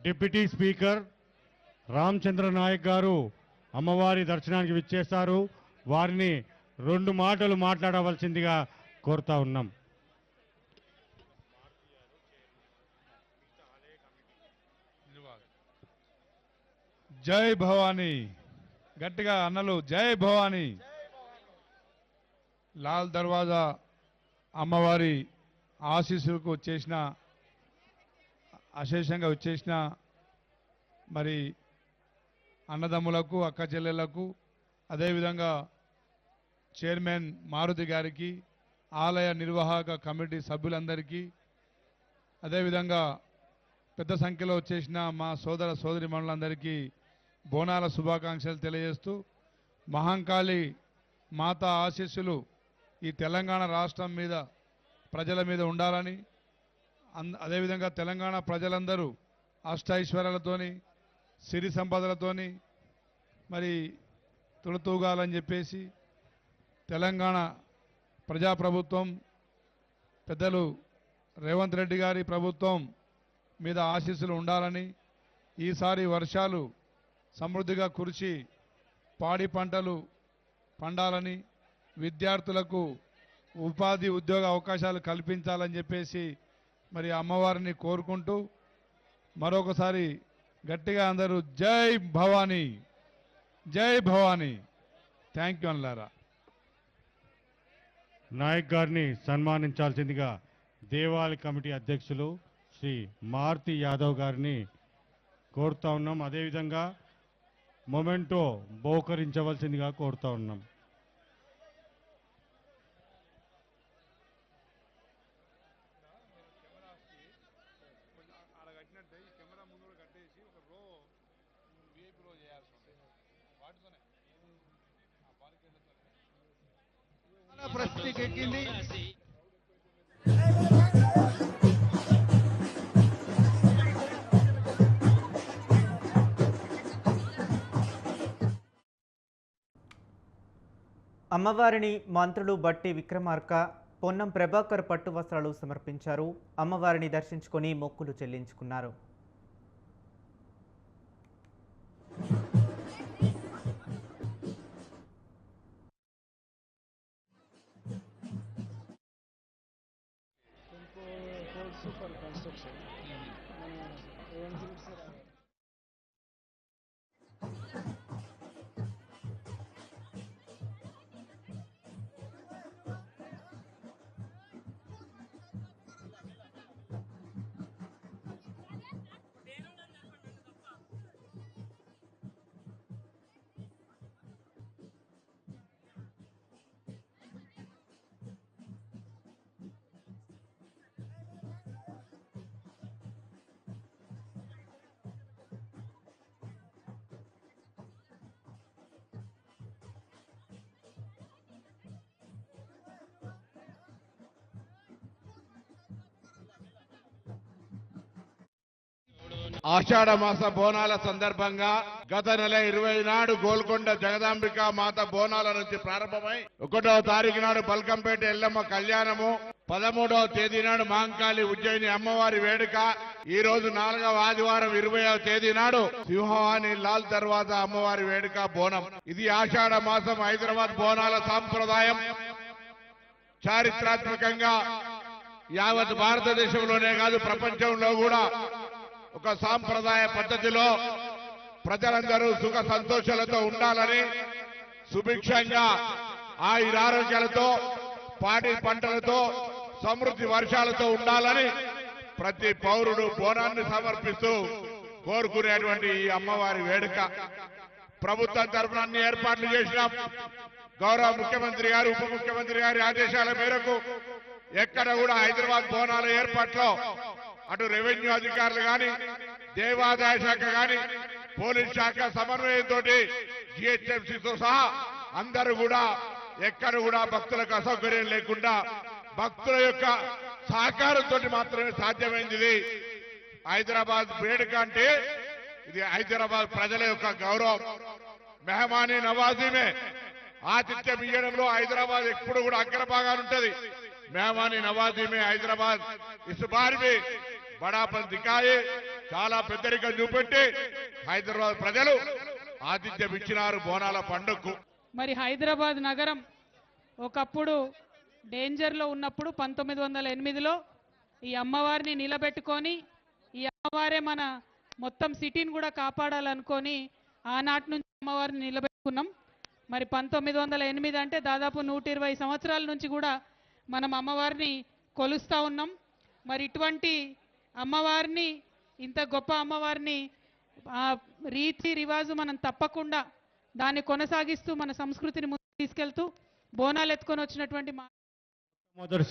Deputy speaker Ramachandra Naik గారు అమ్మవారి దర్శనానికి విచ్చేశారు. వారిని 2 మాటలు మాట్లాడవలసిందిగా కోరుతా ఉన్నాం. జై భవానీ, గట్టిగా అన్నలు జై భవానీ. లాల్ దర్వాజా అమ్మవారి ఆశీస్సులకు వచ్చేసిన, అశేషంగా వచ్చేసిన మరి అన్నదమ్ములకు, అక్క చెల్లెళ్లకు, అదేవిధంగా చైర్మన్ మారుతి గారికి, ఆలయ నిర్వాహక కమిటీ సభ్యులందరికీ, అదేవిధంగా పెద్ద సంఖ్యలో వచ్చేసిన మా సోదర సోదరిమణులందరికీ బోనాల శుభాకాంక్షలు తెలియజేస్తూ, మహంకాళి మాత ఆశీస్సులు ఈ తెలంగాణ రాష్ట్రం మీద, ప్రజల మీద ఉండాలని, అదేవిధంగా తెలంగాణ ప్రజలందరూ అష్టైశ్వర్యాలతోని, సిరి సంపదలతోని మరి తులతూగాలని చెప్పేసి తెలంగాణ ప్రజాప్రభుత్వం, పెద్దలు రేవంత్ రెడ్డి గారి ప్రభుత్వం మీద ఆశీస్సులు ఉండాలని, ఈసారి వర్షాలు సమృద్ధిగా కురిసి పాడి పంటలు పండాలని, విద్యార్థులకు ఉపాధి ఉద్యోగ అవకాశాలు కల్పించాలని చెప్పేసి మరి అమ్మవారిని కోరుకుంటూ, మరొకసారి గట్టిగా అందరూ జై భవానీ, జై భవానీ. థ్యాంక్ యూ అన్నారా. నాయక్ గారిని సన్మానించాల్సిందిగా దేవాలయ కమిటీ అధ్యక్షులు శ్రీ మారుతి యాదవ్ గారిని కోరుతా ఉన్నాం. అదేవిధంగా మొమెంటో బహుకరించవలసిందిగా కోరుతా ఉన్నాం. ప్రస్తుతికెక్కింది. అమ్మవారిని మంత్రులు బట్టి విక్రమార్క, పొన్నం ప్రభాకర్ పట్టు వస్త్రాలు సమర్పించారు. అమ్మవారిని దర్శించుకొని మొక్కులు చెల్లించుకున్నారు. ఆషాఢ మాస బోనాల సందర్భంగా గత నెల 20 నాడు గోల్కొండ జగదాంబిక మాత బోనాల నుంచి ప్రారంభమై 1వ తారీఖు నాడు బల్కంపేట ఎల్లమ్మ కళ్యాణము, 13వ తేదీ నాడు మహంకాళి ఉజ్జయిని అమ్మవారి వేడుక, ఈ రోజు 4వ ఆదివారం 20వ తేదీ నాడు సింహవాణి లాల్ దర్వాజా అమ్మవారి వేడుక బోనం. ఇది ఆషాఢ మాసం హైదరాబాద్ బోనాల సాంప్రదాయం. చారిత్రాత్మకంగా యావత్ భారతదేశంలోనే కాదు ప్రపంచంలో కూడా ఒక సాంప్రదాయ పద్ధతిలో ప్రజలందరూ సుఖ సంతోషాలతో ఉండాలని, సుభిక్షంగా ఆయురారోగ్యాలతో, పాడి పంటలతో, సమృద్ధి వర్షాలతో ఉండాలని ప్రతి పౌరుడు బోనాన్ని సమర్పిస్తూ కోరుకునేటువంటి ఈ అమ్మవారి వేడుక ప్రభుత్వం తరఫున అన్ని ఏర్పాట్లు చేసినాం. గౌరవ ముఖ్యమంత్రి గారు, ఉప ముఖ్యమంత్రి గారి ఆదేశాల మేరకు ఎక్కడ కూడా హైదరాబాద్ బోనాల ఏర్పాట్లో అటు రెవెన్యూ అధికారులు కానీ, దేవాదాయ శాఖ కానీ, పోలీస్ శాఖ సమన్వయంతో జిహెచ్ఎంసీతో సహా అందరూ కూడా ఎక్కడ కూడా భక్తులకు అసౌకర్యం లేకుండా భక్తుల యొక్క సహకారంతో మాత్రమే సాధ్యమైంది. హైదరాబాద్ వేడుక అంటే ఇది హైదరాబాద్ ప్రజల యొక్క గౌరవం. మెహమానీ నవాజీమే, ఆతిథ్యం ఇయ్యడంలో హైదరాబాద్ ఎప్పుడు కూడా అగ్రభాగాలుంటది. मेहमानी नवाजी में हैदराबाद इस बार भी बड़ापन दिखाए, చాలా పెద్దరికం చూపెట్టి హైదరాబాద్ ప్రజలు ఆతిథ్యం ఇచ్చినారు బోనాల పండుగకు. మరి హైదరాబాద్ నగరం ఒకప్పుడు డేంజర్లో ఉన్నప్పుడు 1908లో ఈ అమ్మవారిని నిలబెట్టుకొని ఈ అమ్మవారే మన మొత్తం సిటీని కూడా కాపాడాలనుకొని ఆనాటి నుంచి అమ్మవారిని నిలబెట్టుకున్నాం. మరి 1908 అంటే దాదాపు 120 సంవత్సరాల నుంచి కూడా మనం అమ్మవారిని కొలుస్తూ ఉన్నాం. మరి ఇటువంటి అమ్మవారిని, ఇంత గొప్ప అమ్మవారిని రీతి రివాజు మనం తప్పకుండా దాన్ని కొనసాగిస్తూ మన సంస్కృతిని ముందుకు తీసుకెళ్తూ బోనాలు ఎత్తుకొని వచ్చినటువంటి మొదటిసారి